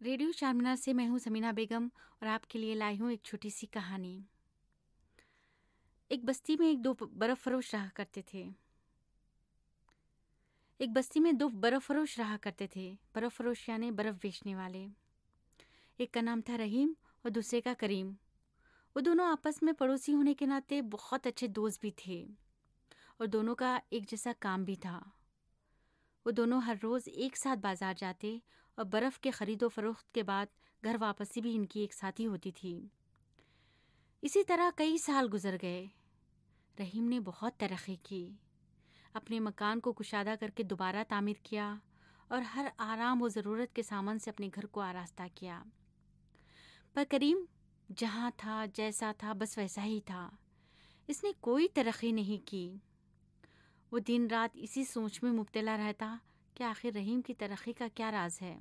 Radio Charminar से मैं हूँ समीना बेगम और आपके लिए लाई हूँ एक छोटी सी कहानी। एक बस्ती में दो बर्फ फरोश रहा करते थे। बर्फ फरोश यानी बर्फ बेचने वाले। एक का नाम था रहीम और दूसरे का करीम। वो दोनों आपस में पड़ोसी होने के नाते बहुत अच्छे दोस्त भी थे और दोनों का एक जैसा काम भी था। वो दोनों हर रोज़ एक साथ बाजार जाते और बर्फ़ के खरीदो फरोख्त के बाद घर वापसी भी इनकी एक साथ ही होती थी। इसी तरह कई साल गुजर गए। रहीम ने बहुत तरक्की की, अपने मकान को कुशादा करके दोबारा तामीर किया और हर आराम व ज़रूरत के सामान से अपने घर को आरास्ता किया। पर करीम जहाँ था जैसा था बस वैसा ही था। इसने कोई तरक्की नहीं की। वो दिन रात इसी सोच में मुब्तला रहता कि आखिर रहीम की तरक्की का क्या राज है,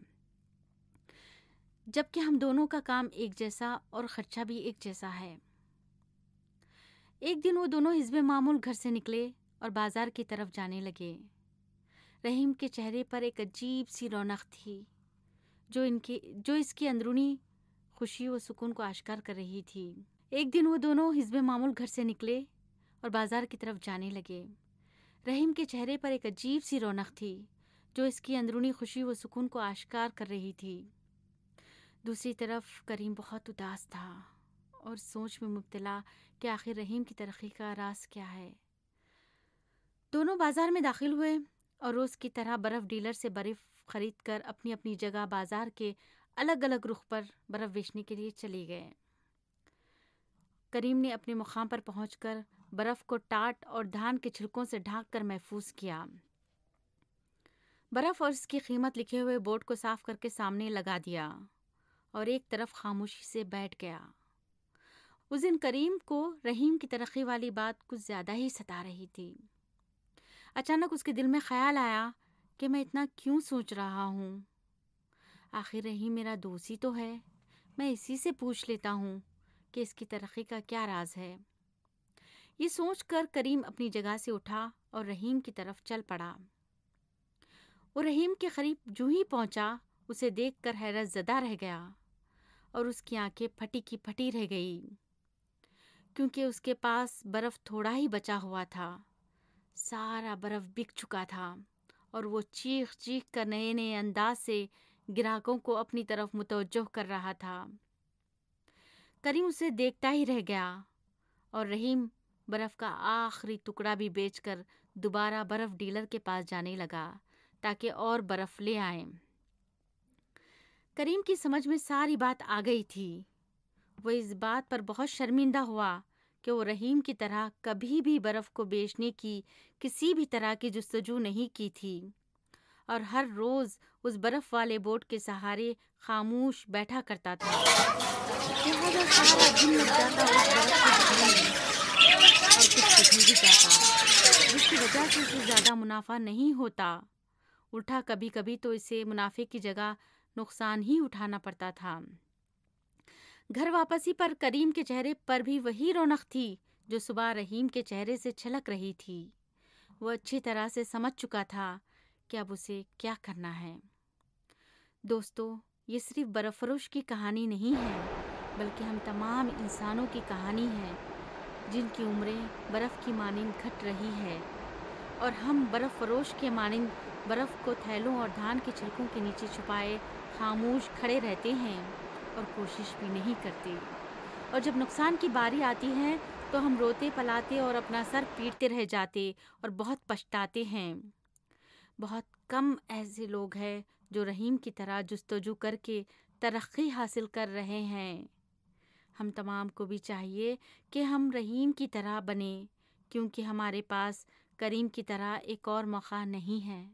जबकि हम दोनों का काम एक जैसा और खर्चा भी एक जैसा है। एक दिन वो दोनों हिस्बे मामूल घर से निकले और बाजार की तरफ जाने लगे। रहीम के चेहरे पर एक अजीब सी रौनक थी जो इसकी अंदरूनी खुशी व सुकून को आश्कार कर रही थी। एक दिन वो दोनों हिस्बे मामूल घर से निकले और बाजार की तरफ जाने लगे। रहीम के चेहरे पर एक अजीब सी रौनक थी जो इसकी अंदरूनी खुशी व सुकून को आश्कार कर रही थी। दूसरी तरफ करीम बहुत उदास था और सोच में मुब्तला कि आखिर रहीम की तरक्की का राज क्या है। दोनों बाजार में दाखिल हुए और रोज़ की तरह बर्फ़ डीलर से बर्फ़ खरीद कर अपनी अपनी जगह बाजार के अलग अलग रुख पर बर्फ़ बेचने के लिए चले गए। करीम ने अपने मुकाम पर पहुंचकर बर्फ़ को टाट और धान के छिलकों से ढांक कर महफूज किया। बर्फ़ और इसकी कीमत लिखे हुए बोर्ड को साफ करके सामने लगा दिया और एक तरफ खामोशी से बैठ गया। उस दिन करीम को रहीम की तरक्की वाली बात कुछ ज़्यादा ही सता रही थी। अचानक उसके दिल में ख्याल आया कि मैं इतना क्यों सोच रहा हूँ। आखिर रहीम मेरा दोस्त ही तो है, मैं इसी से पूछ लेता हूँ कि इसकी तरक्की का क्या राज है। ये सोचकर करीम अपनी जगह से उठा और रहीम की तरफ चल पड़ा। वो रहीम के करीब जूं ही पहुंचा, उसे देखकर हैरत ज़दा रह गया और उसकी आंखें फटी की फटी रह गई, क्योंकि उसके पास बर्फ़ थोड़ा ही बचा हुआ था। सारा बर्फ़ बिक चुका था और वो चीख चीख कर नए नए अंदाज से ग्राहकों को अपनी तरफ मुतवज्जो कर रहा था। करीम उसे देखता ही रह गया और रहीम बर्फ़ का आखिरी टुकड़ा भी बेचकर दोबारा बर्फ़ डीलर के पास जाने लगा ताकि और बर्फ़ ले आए। करीम की समझ में सारी बात आ गई थी। वो इस बात पर बहुत शर्मिंदा हुआ कि वो रहीम की तरह कभी भी बर्फ़ को बेचने की किसी भी तरह की जुस्तजू नहीं की थी और हर रोज़ उस बर्फ़ वाले बोट के सहारे खामोश बैठा करता था। लिहाजा सारा दिन लग जाता उस बर्फ़ को ढूंढने में और कुछ बिखर भी जाता, जिसकी वजह से उसे ज़्यादा मुनाफा नहीं होता। उल्टा कभी कभी तो इसे मुनाफे की जगह नुकसान ही उठाना पड़ता था। घर वापसी पर करीम के चेहरे पर भी वही रौनक थी जो सुबह रहीम के चेहरे से छलक रही थी। वो अच्छी तरह से समझ चुका था कि अब उसे क्या करना है। दोस्तों, ये सिर्फ बर्फ़ फरोश की कहानी नहीं है, बल्कि हम तमाम इंसानों की कहानी है जिनकी उम्रें बर्फ़ की मानिंद घट रही है और हम बर्फ़ फरोश के मानिंद बर्फ़ को थैलों और धान के छिलकों के नीचे छुपाए खामोश खड़े रहते हैं और कोशिश भी नहीं करते। और जब नुकसान की बारी आती है तो हम रोते पलाते और अपना सर पीटते रह जाते और बहुत पछताते हैं। बहुत कम ऐसे लोग हैं जो रहीम की तरह जुस्तजू करके तरक्की हासिल कर रहे हैं। हम तमाम को भी चाहिए कि हम रहीम की तरह बने, क्योंकि हमारे पास करीम की तरह एक और मौका नहीं है।